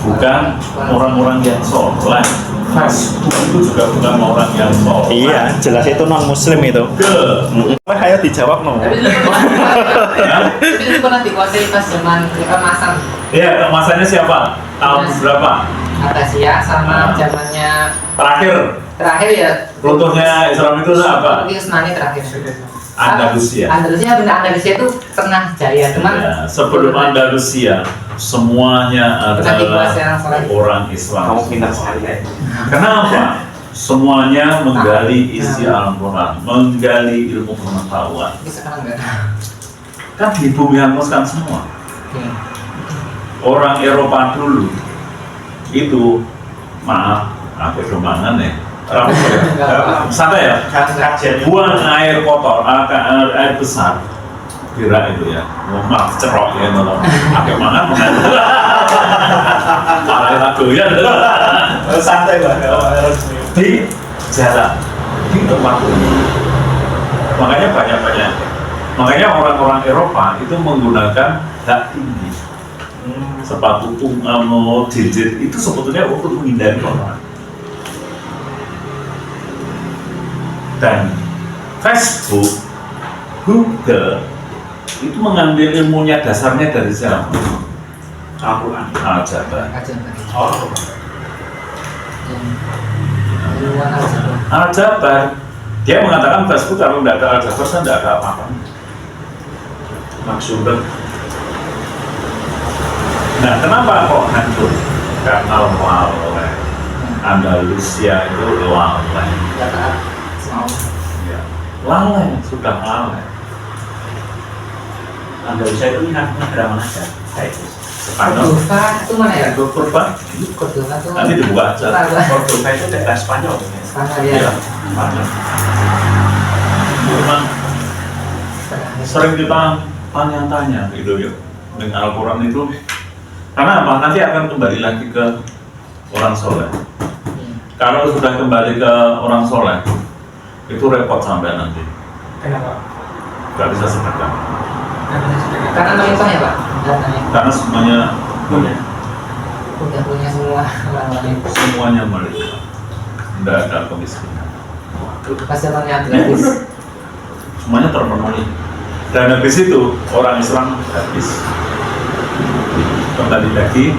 bukan orang-orang yang soleh. Facebook itu juga bukan orang yang soleh. Iya, jelas itu non muslim itu. Ayo dijawab no. Tapi itu pernah dikuasai pas zaman keemasan. Iya, kemasannya siapa? Tahun berapa? Asia sama zamannya Terakhir ya. runtuhnya Islam itu apa? Itu Usmani terakhir. Andalusia. Andalusia itu pernah jaya, cuman Ya, sebelum Andalusia semuanya adalah orang Islam. Kamu pintar sekali ya. Kenapa? Semuanya menggali isi Al-Quran, menggali ilmu pengetahuan. Tapi sekarang enggak. Kan di bumi hangus kan semua. Orang Eropa dulu itu, maaf, aku kemangan ya. Santai ya. Buang air kotor, air besar, kira itu ya. Maaf, cerok ya, nolong. Pakai mangan, malah lagu ya. Santai banget. Di jalan, di tempat umum. Makanya orang-orang Eropa itu menggunakan hak tinggi. Sepatu jinjit itu sebetulnya untuk menghindari orang. Dan Facebook, Google itu mengambil ilmunya dasarnya dari siapa? Al-Quran. Al-Jabar. Oh. Al-Jabar. Dia mengatakan Facebook kalau tidak ada Al-Jabar kan tidak ada apa-apa. Maksudnya. Nah, kenapa kok hancur? Karena lalai. Andalusia itu lalai. Ya, lalai, sudah lalai. Andalusia itu negara mana aja? Spanyol. Itu mana ya? Kurban. Cordova tuh. Nanti dibuka aja. Cordova itu daerah Spanyol. Spanyol ya. Iya, Spanyol. Memang sering kita tanya-tanya gitu ya dengan Al-Quran itu. Karena apa? Nanti akan kembali lagi ke orang soleh. Kalau sudah kembali ke orang soleh, itu repot sampai nanti. Kenapa? Gak bisa sedekah. Karena melimpah ya Pak? Karena semuanya Udah punya semua orang lain. semuanya melimpah. Tidak ada kemiskinan. Pas zamannya gratis. Semuanya terpenuhi. Dan habis itu orang Islam habis. Kembali lagi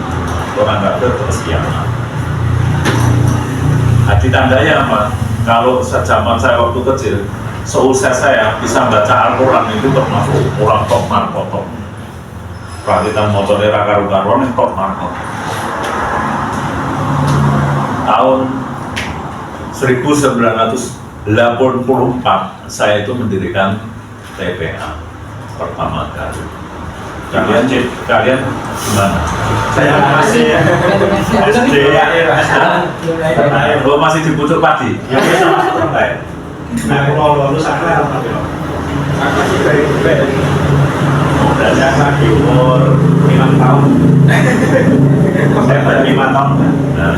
orang kafir terus kiamat. Nah, ditandanya apa? Kalau zaman saya waktu kecil, seusia saya bisa baca Al-Quran itu termasuk orang top markotok. Kalau kita motornya karu-karuan yang top markot. Tahun 1984 saya itu mendirikan TPA pertama kali. Kalian gimana? Saya masih SD Lo masih di Pucuk Padi? Ya, nah, kalau lulus saya masih dari dan saya lagi umur 5 tahun. Saya baru 5 tahun. Nah,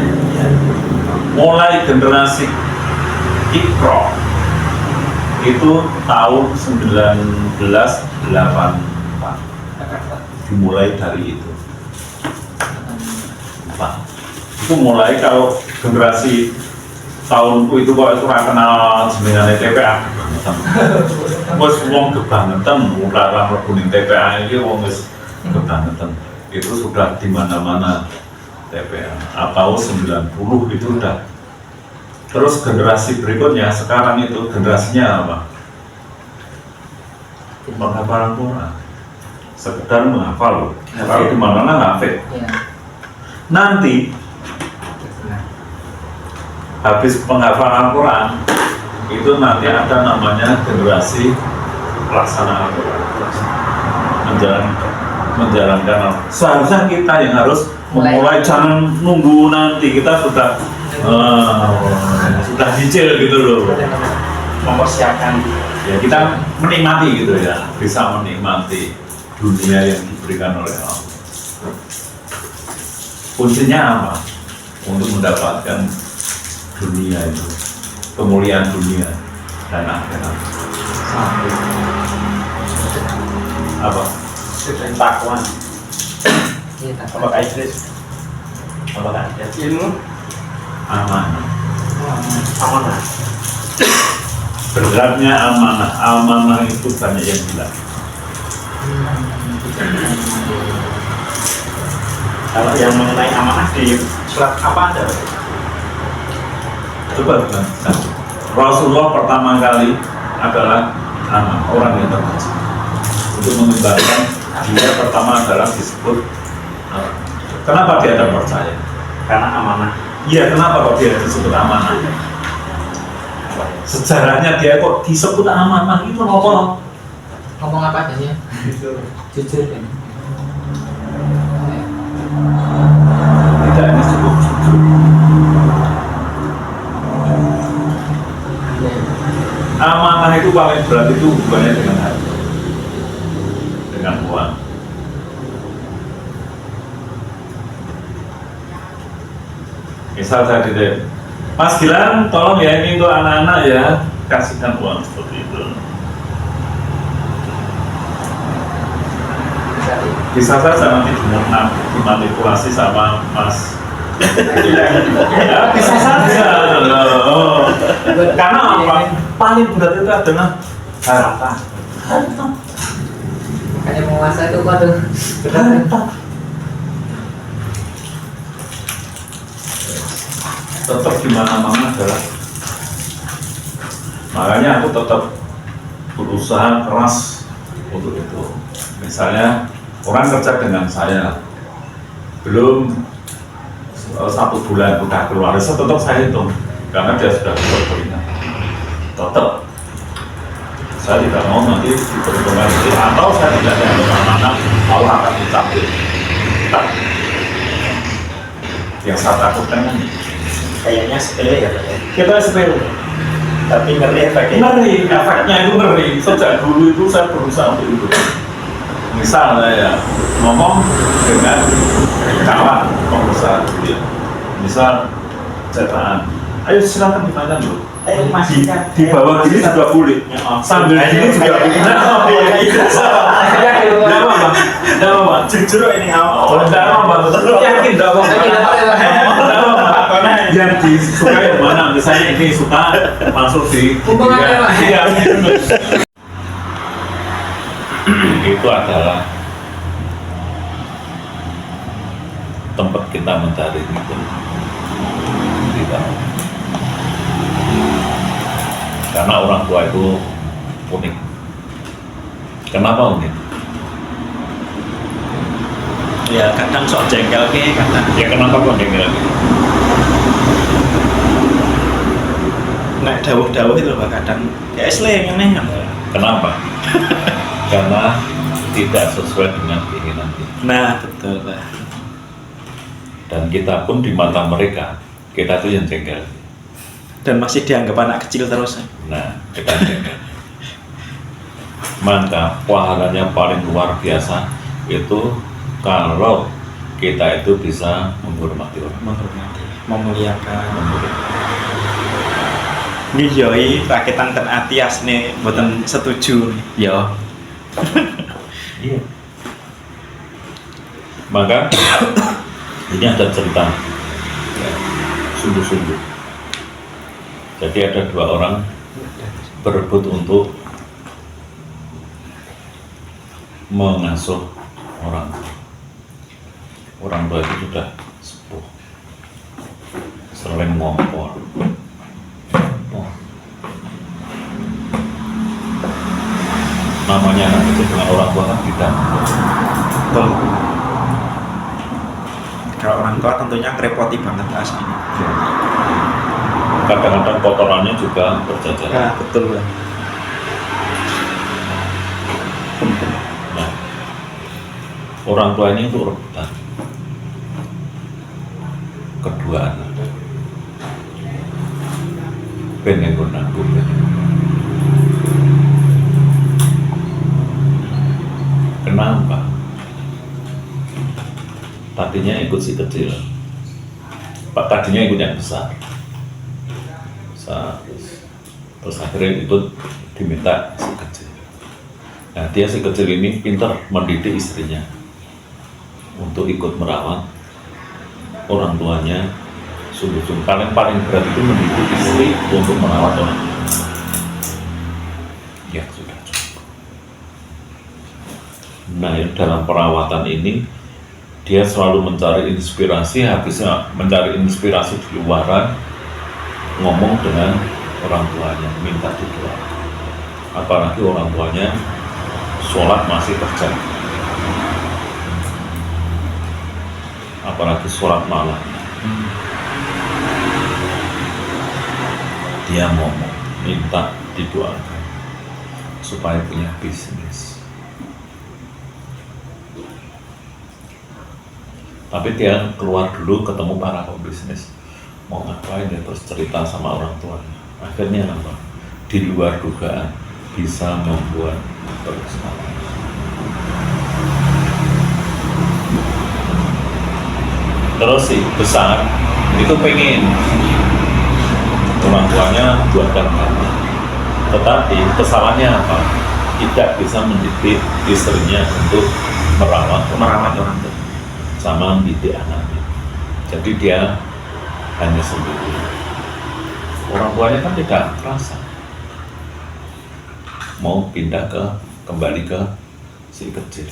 mulai generasi Iqra itu tahun 1984. Dimulai dari itu. Pak, itu mulai kalau generasi tahunku itu kok itu kenal jenengan TPA. Wes wong kebangetan ora mlebu TPA iki wong wis kebangetan. Itu sudah di mana-mana TPA. Atau 90 itu udah. Terus generasi berikutnya sekarang itu generasinya apa? Menghafal Al-Quran. Sekedar menghafal. Kalau di mana-mana hafid. Nanti habis penghafalan Al-Quran itu nanti ada namanya generasi pelaksana Al-Quran, menjalankan Al-Quran. Seharusnya kita yang harus memulai, jangan nunggu nanti kita sudah cicil gitu loh, mempersiapkan. ya kita menikmati gitu ya, bisa menikmati dunia yang diberikan oleh Allah. Kuncinya apa? Untuk mendapatkan dunia itu, kemuliaan dunia dan akhirat. Apa? Takwa. Apakah Idris? Apakah ada ilmu? Amanah. Amanah. Beratnya amanah. Amanah itu banyak yang bilang. Kalau yang mengenai amanah di surat apa ada? Coba baca. Rasulullah pertama kali adalah orang yang terkecil. Untuk mengembangkan dia pertama adalah disebut kenapa dia ada percaya? Karena amanah. Iya, kenapa kok dia disebut amanah? Sejarahnya dia kok disebut amanah itu apa? Ngomong apa adanya? Jujur kan? Tidak ini cukup jujur. Amanah itu paling berat itu hubungannya dengan hati, dengan uang. Misal saya titip, Mas Gilang, tolong ya ini untuk anak-anak ya, kasihkan uang seperti itu. Bisa saja nanti dimanipulasi sama Mas. Ya, bisa saja. Oh. Karena apa? Paling berat itu adalah harta. Makanya penguasa itu waduh. Harta. Tetap gimana-mana adalah. Makanya aku tetap berusaha keras untuk itu. Misalnya orang kerja dengan saya belum 1 bulan udah keluar, tetap saya hitung karena dia sudah berkeringat. Tetap saya tidak mau nanti diberi pengganti atau saya tidak ada kemana-mana Allah akan dicabut. Yang saya takutkan kan Kayaknya sepele ya Pak ya. kita sepele, Tapi ngeri efeknya. ngeri, efeknya itu ngeri. Sejak dulu itu saya berusaha untuk itu. Misal saya ngomong dengan kawan pengusaha dia, misal cetakan, ayo silakan dimakan dulu. Ayo Mas Di bawah gini juga boleh, sambil gini juga boleh. Tidak apa-apa, tidak apa-apa. Jujur ini Oh, tidak apa-apa. Yakin tidak apa-apa. Tidak apa-apa. Yang disukai yang mana? Misalnya ini suka masuk di. Hubungan apa, Pak? Iya. Itu adalah tempat kita mencari itu. Kita. Karena orang tua itu unik. Kenapa unik? Ya kadang sok jengkel ke, kadang Ya kenapa kok jengkel? naik dawuh-dawuh itu Pak, kadang kayak seleng aneh kan. Kenapa? Karena tidak sesuai dengan keinginan kita. Nah betul Pak. Dan kita pun di mata mereka, kita tuh yang jengkel. Dan masih dianggap anak kecil terus. Nah, kita jengkel. Maka pahalanya paling luar biasa itu kalau kita itu bisa menghormati orang. Menghormati, memuliakan. Menghormati. Niyoi rakitan ten ati asne mboten setuju nih. Ya. Iya. Maka ini ada cerita ya, sungguh-sungguh. Jadi ada 2 orang berebut untuk mengasuh orang. Orang tua itu sudah sepuh, sering ngompol. Namanya anak kecil dengan orang tua kan tidak. Betul. Kalau orang tua tentunya ngerepoti banget aslinya. Kadang-kadang kotorannya juga berjajar. Nah, betul Pak. Nah, orang tua ini untuk rebutan kedua anak. Ben nggon aku. Kenapa? Tadinya ikut si kecil, tadinya ikut yang besar. Terus akhirnya ikut diminta si kecil. Nah, dia si kecil ini pintar mendidik istrinya untuk ikut merawat orang tuanya sungguh-sungguh. Paling berat itu mendidik istri untuk merawat orang tua. Ya sudah cukup. Nah, dalam perawatan ini dia selalu mencari inspirasi, habisnya mencari inspirasi di luaran, ngomong dengan orang tuanya, minta didoakan. Apalagi orang tuanya sholat masih terjaga, apalagi sholat malam. Dia ngomong, minta didoakan supaya punya bisnis. Tapi dia keluar dulu ketemu para pebisnis, mau ngapain dia terus cerita sama orang tuanya. Akhirnya apa? Di luar dugaan bisa membuat perusahaan. Terus si besar itu pengen orang tuanya buat karyawan, tetapi kesalahannya apa? Tidak bisa mendidik istrinya untuk merawat orang tua sama mendidik anaknya. Jadi dia hanya sendiri. Orang tuanya kan tidak merasa mau kembali ke si kecil.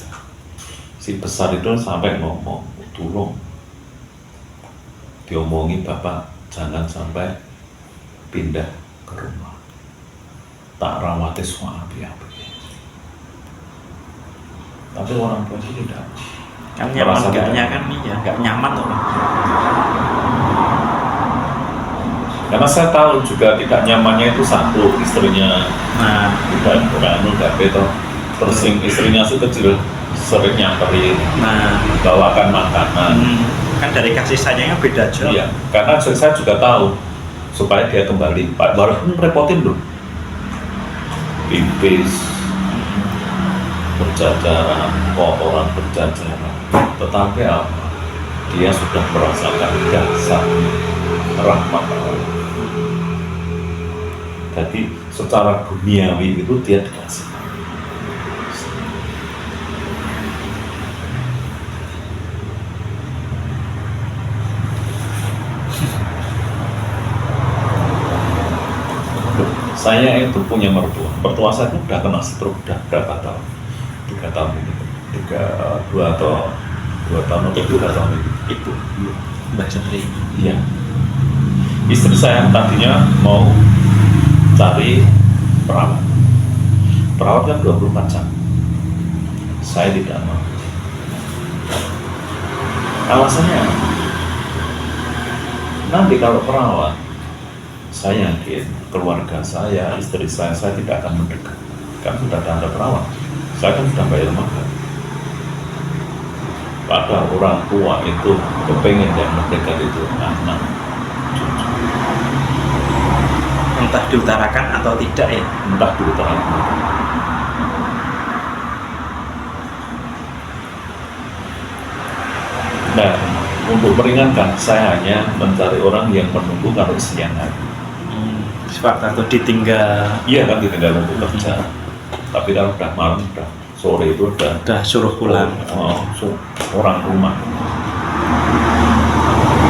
Si besar itu sampai ngomong, tolong diomongi bapak jangan sampai pindah ke rumah, tak rawati suami api. Tapi orang tua itu tidak. Kan nyaman enggaknya kan iya, enggak nyaman loh. Karena saya tahu juga tidak nyamannya itu satu, istrinya tidak beto. Terus istrinya itu kecil, sering nyamperin, bawakan makanan. Kan dari kasih sayangnya beda aja. Iya, karena saya juga tahu supaya dia kembali. Pak baru repotin loh, pipis, berjajaran, kotoran berjajaran. Tetapi apa? Dia sudah merasakan dasar rahmat Allah. Jadi secara duniawi itu dia dikasih. Saya itu punya mertua saya itu udah kena stroke udah berapa tahun? 3 tahun ini, 2 atau 2 tahun atau 3 tahun itu. Mbak Sentri. Iya. Istri saya tadinya mau cari perawat. Perawat kan 24 jam. Saya tidak mau. Alasannya, nanti kalau perawat, saya yakin keluarga saya, istri saya tidak akan mendekat. Kan sudah ada perawat. Saya kan sudah bayar mahal. Pada orang tua itu kepengen yang mendekat itu anak, cucu. Entah diutarakan atau tidak ya. Entah diutarakan. Nah, untuk meringankan, saya hanya mencari orang yang menunggu kalau siang hari. Sebab atau ditinggal. Iya kan ditinggal untuk kerja. Tapi kalau udah malam, udah sore itu udah Suruh pulang. Orang rumah.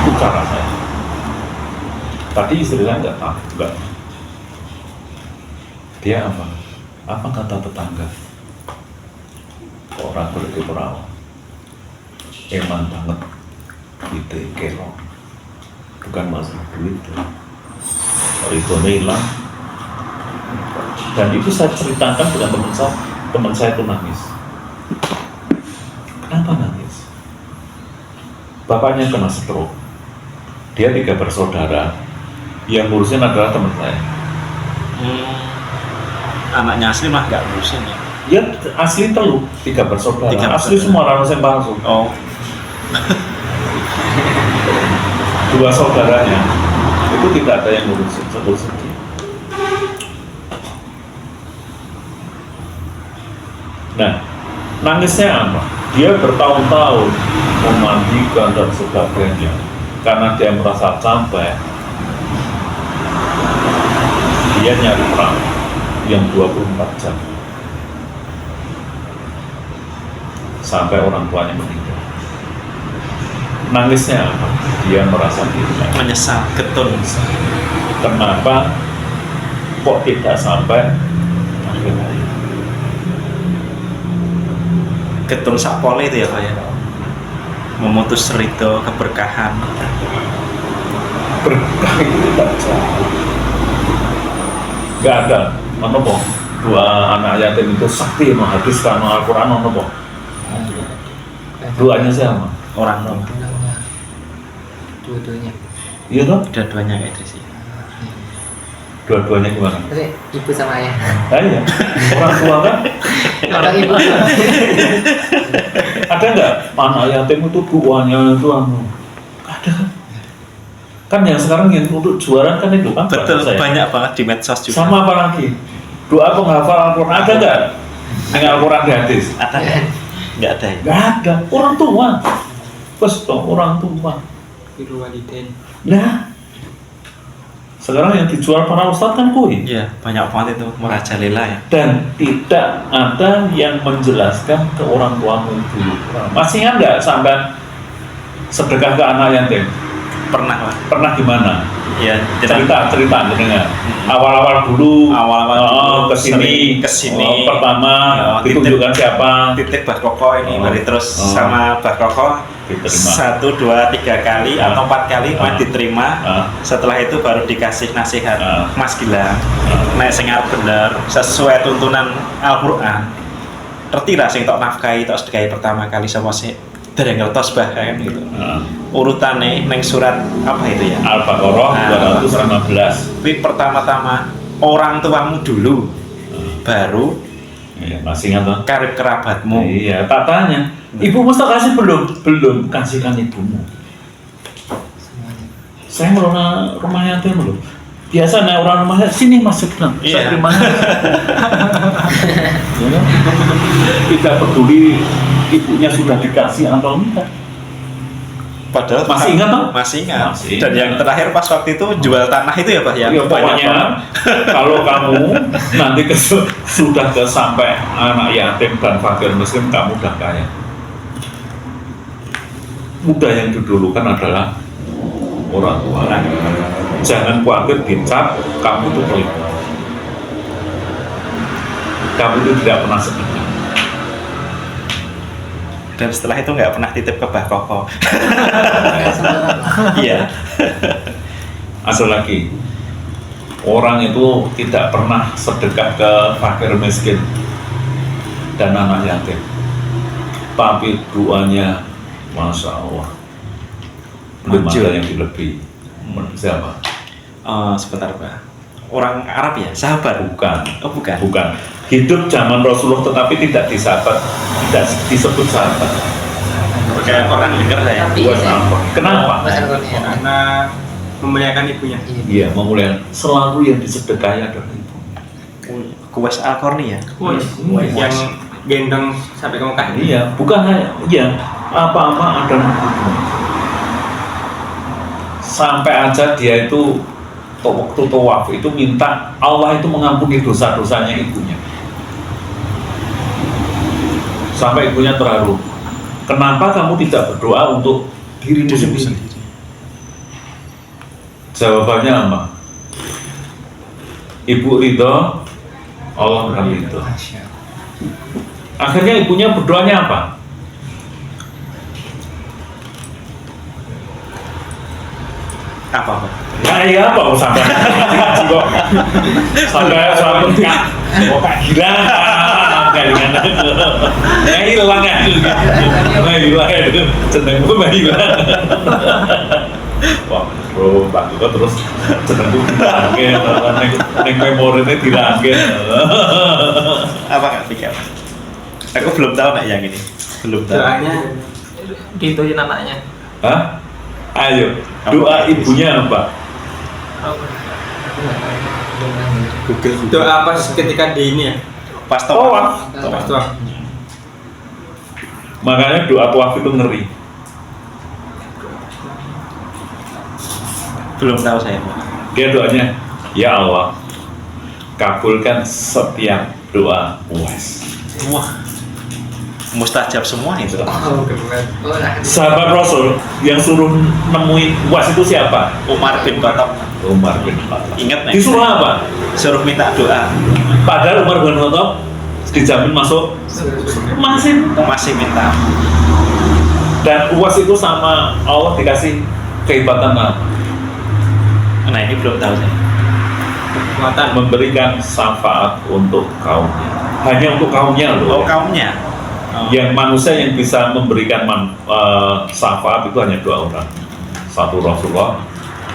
Itu cara saya. Tadi istri saya nggak tahu, enggak. Dia apa? Apa kata tetangga? Orang pergi perawat. Eman banget, gitu kelong. Bukan masalah duit. Ridhonya hilang. Dan itu saya ceritakan dengan teman saya itu nangis. Kenapa nangis? Bapaknya kena stroke. Dia 3 bersaudara. Yang ngurusin adalah teman saya. Anaknya asli mah nggak ngurusin ya. Ya asli telu, 3 bersaudara. 3 asli semua orang yang palsu. Oh. 2 saudaranya itu tidak ada yang ngurusin, sedih. Nah, nangisnya apa? Dia bertahun-tahun memandikan dan sebagainya karena dia merasa capek. Dia nyari perawat yang 24 jam sampai orang tuanya meninggal. Nangisnya apa? dia merasa hilang. Menyesal, getun. Kenapa kok tidak sampai akhir hayat? Getun sakpole itu ya Pak ya. Memutus ridho keberkahan. Berkah itu tidak jauh. Gak ada, mana po? Dua anak yatim itu sakti menghabiskan Al-Quran, mana po? Doanya siapa? Orang tua. Dua-duanya. Iya toh? Dua-duanya kayak itu sih. Dua-duanya gimana? Tapi ibu sama ayah. Ah, iya. Orang tua kan? Orang ibu. Ada nggak anak yatim itu doanya itu anu? Ada kan? Kan yang sekarang yang untuk jualan kan itu kan Betul, saya. banyak banget di medsos juga. Sama apa lagi? Doa penghafal Al-Quran ada nggak? Dengan Al-Quran di hadis? Ada nggak? Nggak ada ya? Nggak ada. Orang tua. Terus dong orang tua. Biru walidain. Nah, sekarang yang dijual para ustadz kan kue. Iya, banyak banget itu merajalela ya. Dan tidak ada yang menjelaskan ke orang tuamu dulu. Masih ingat nggak sampai sedekah ke anak yatim? Pernah Pak. Pernah gimana? Iya, Cerita dengar. Awal-awal dulu. Awal-awal kesini. kesini. Pertama titip. ditunjukkan siapa? Titik Bah Koko ini, Oh. mari terus Oh. sama Bah Koko Diterima. 1, 2, 3 kali atau 4 kali Ah. diterima. Setelah itu baru dikasih nasihat. Mas Gilang, nek sing arep bener sesuai tuntunan Al-Qur'an. Ngerti ra sing tok nafkahi tok sedekahi pertama kali sapa sih? Dereng ngertos bah kan gitu. Urutane neng surat apa itu ya? Al-Baqarah 215. Tapi pertama-tama orang tuamu dulu, baru Iya, masih ingat toh? karib kerabatmu. Iya, tak tanya. Ibu mesti kasih belum? Belum, kasihkan ibumu. Saya ngelola rumah yatim belum. Biasa orang rumah yatim, sini masuk kan. Iya. Saya terima. Ya, tidak peduli ibunya sudah dikasih atau enggak. Padahal Masih ingat toh? Masih ingat. Masih Dan ingat. yang terakhir pas waktu itu jual tanah itu ya Pak ya. Ya, pokoknya kalau kamu nanti sudah ke sampai anak yatim dan fakir miskin, kamu udah kaya. Mudah yang didulukan adalah orang tua. Jangan khawatir dicap kamu itu pelit. Kamu itu tidak pernah sedekah. Dan setelah itu nggak pernah titip ke Bah Koko. Iya. Ada lagi, orang itu tidak pernah sedekah ke fakir miskin dan anak yatim, tapi doanya, masya Allah, belum Manjur. ada yang dilebihi. Siapa? Sebentar Pak. Orang Arab ya, sahabat. Bukan. Oh bukan. Bukan. Hidup zaman Rasulullah tetapi tidak disahabat, tidak disebut sahabat. Kayak orang dengar saya. Tapi Buat apa? Kenapa? Karena memuliakan ibunya. Iya, memuliakan. Selalu yang disedekahi adalah ibu. Kuwais Al-Qarni ya. Yang gendong sampai ke Mekah. Iya, bukan hanya, iya, apa-apa ada ibu. Sampai aja dia itu waktu tawaf itu minta Allah itu mengampuni dosa-dosanya ibunya. Sampai ibunya terharu. Kenapa kamu tidak berdoa untuk dirimu sendiri? Jawabannya apa? Ibu ridho, Allah akan ridho. Akhirnya ibunya berdoanya apa? Apa Pak? Ya iya apa sampai ngaji kok sampai kok kak gila kayak hilang ya hilang itu cenderung gue hilang. Wah bro Pak Duko terus cenderung dilangke neng memorinya dilangke. Apa nggak pikir? Aku belum tahu nak yang ini. Belum tahu. Doanya Dituin anaknya. Hah? Ayo doa ibunya apa? Google. doa pas ketika di ini ya. Pas Tawaf. Pas doa. Makanya doa tawaf itu ngeri. Belum tahu saya Pak. Dia doanya, ya Allah, kabulkan setiap doa Uwais. Wah. mustajab semua itu. Oh, keren. Oh, nah, Sahabat Rasul yang suruh nemui Uwais itu siapa? Umar bin Khattab. Umar bin Khattab. Ingat nih? Disuruh apa? Suruh minta doa. Padahal Umar bin Khattab dijamin masuk masih minta. dan Uwais itu sama Allah dikasih kehebatan apa? Nah ini belum tahu saya. Kekuatan memberikan syafaat untuk kaumnya, hanya untuk kaumnya Oh loh. kaumnya. Oh. Yang manusia yang bisa memberikan syafaat itu hanya 2 orang, satu Rasulullah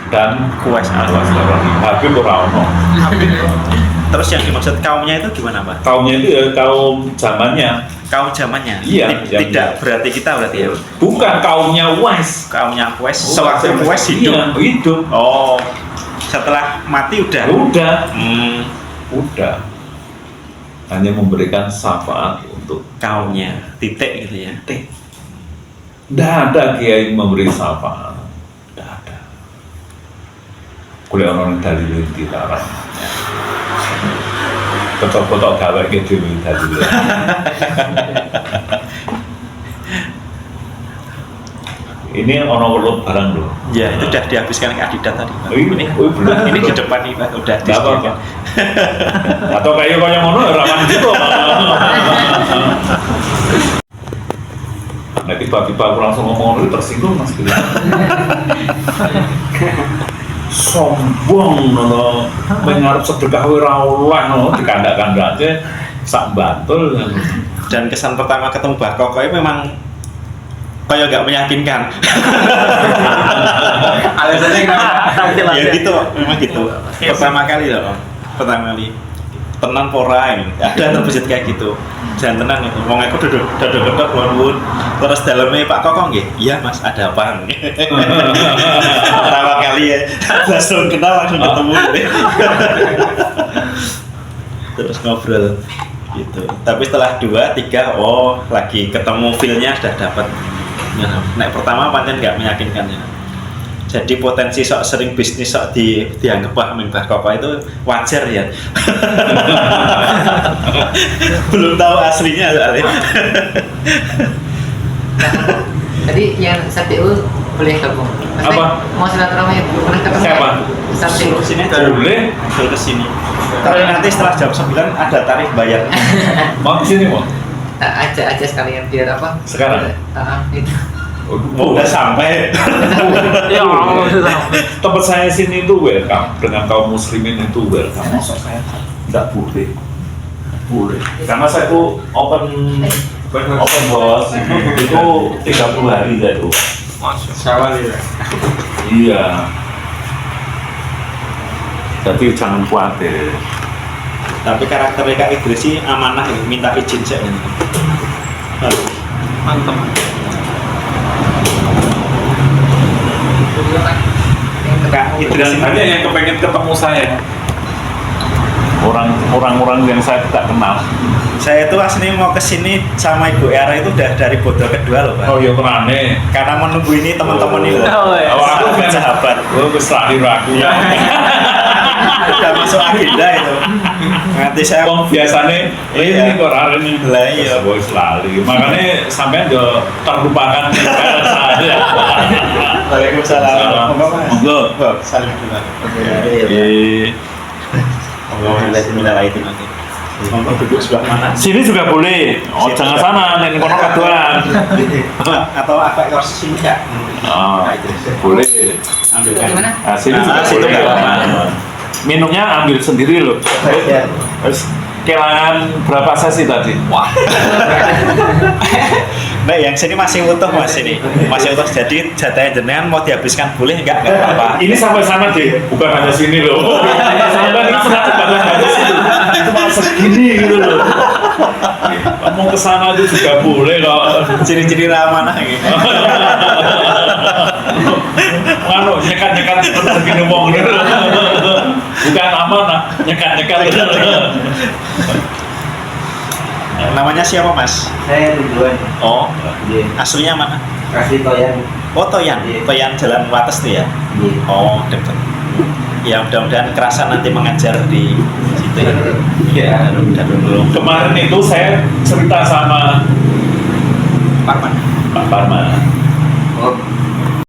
dan Uwais Uwais Qarani. Habib ora ono. Terus yang dimaksud kaumnya itu gimana Pak? Kaumnya itu ya kaum zamannya, Kaum zamannya. Iya, Tidak berarti kita berarti ya. bukan kaumnya Uwais. Kaumnya Uwais. Sewaktu Uwais hidup. Iya, hidup. Oh. Setelah mati udah. Udah, Hmm, udah. Hanya memberikan syafaat untuk kaumnya. Titik gitu ya. tidak ada kiai memberi syafaat, tidak ada. Kuliah orang dari dilarang. Betul-betul gawe ke dhewe dari. Ini ono welut barang loh. Ya, itu udah dihabiskan ke Adidas tadi. Pak. Oh, ini belum. Ini di depan nih Pak, udah Nggak apa-apa. disediakan. Atau kayak ngono rawan gitu. Nah tiba-tiba aku langsung ngomong itu tersinggung mas gitu. Sombong nono mengarep sedekah ora oleh no dikandak-kandak aja sak bantul. Dan kesan pertama ketemu Mbah Koko itu memang kayak gak meyakinkan. Alasannya kenapa? Ya gitu, memang gitu. Pertama kali loh, pertama kali. Tenan pora ini, ada terbesit kayak gitu. Jangan tenang itu, mau aku duduk nuwun. Terus dalamnya Pak Koko nggih, iya Mas, ada apa? Pertama kali ya, langsung kenal langsung ketemu. Terus ngobrol gitu. Tapi setelah 2, 3, oh lagi ketemu feel-nya sudah dapat. Ya, nek pertama pancen nggak meyakinkan ya. Jadi potensi sok sering bisnis sok dianggap wah Mbah Koko itu wajar ya. Belum tahu aslinya soalnya. Tadi yang Satiu boleh gabung. Maksudnya, Apa? mau silaturahmi pernah ketemu? Siapa? Satiu. Suruh sini aja. Boleh. Suruh ke sini. Tapi nanti setelah jam 9 ada tarif bayarnya. Mau ke sini mau? Aja sekalian biar apa? Sekarang? Itu. Oh, udah sampai. Ya Allah, sudah. Tempat saya sini itu welcome dengan kaum muslimin itu welcome. Masa saya tidak boleh? Boleh. Karena saya itu open bos itu 30 hari saya itu. Syawal ya. Iya. Tapi jangan khawatir. Tapi karakternya Kak Idris sih amanah ya, minta izin saja. Mantap. Kak Idris Dan ini banyak yang kepengen ketemu saya. Orang-orang yang saya tidak kenal. saya itu aslinya mau kesini sama Ibu Era itu udah dari bodol kedua loh Pak. Oh iya pernah nih. Karena menunggu ini teman-teman ini Oh, iya. Aku kan sahabat. Oh, wis lahir aku. Udah masuk agenda itu. Nanti saya Wong biasane Iya. ini kok rare ini. Lah iya. Wis lali. Makanya sampean yo terlupakan tinggal saya. Waalaikumsalam. Monggo. Salim dulu. Eh, Bismillah itu nanti. Monggo duduk sebelah mana? Sini juga boleh. Oh, jangan sana, nek kono kadoan. Atau apa kursi sini ya? Oh, boleh. Ambilkan. Gimana? Nah, sini Nah, juga situ boleh. nggak apa-apa. Minumnya ambil sendiri loh. Ya. Terus kelangan berapa sesi tadi? Wah. Nah, yang sini masih utuh Mas ini. Masih utuh. Jadi jatahnya jenengan mau dihabiskan boleh enggak apa-apa. Ini sampai sana deh, bukan hanya sini loh. Sampai ini sana bukan hanya sini. Cuma segini gitu loh. Kamu ke sana itu juga boleh kok. Ciri-ciri ramanah gitu. Nganu nyekat-nyekat segini wong gitu. Bukan amanah, nyekat-nyekat gitu. Namanya siapa Mas? Saya Ridwan. Oh, Iya. aslinya mana? Kasih Toyan. Oh, Toyan. Iya. Toyan Jalan Wates tuh ya. Iya. Oh, dekat. Ya mudah-mudahan kerasa nanti mengajar di situ ya. Iya. Dan dulu. Kemarin itu saya cerita sama Parman. Pak Parman.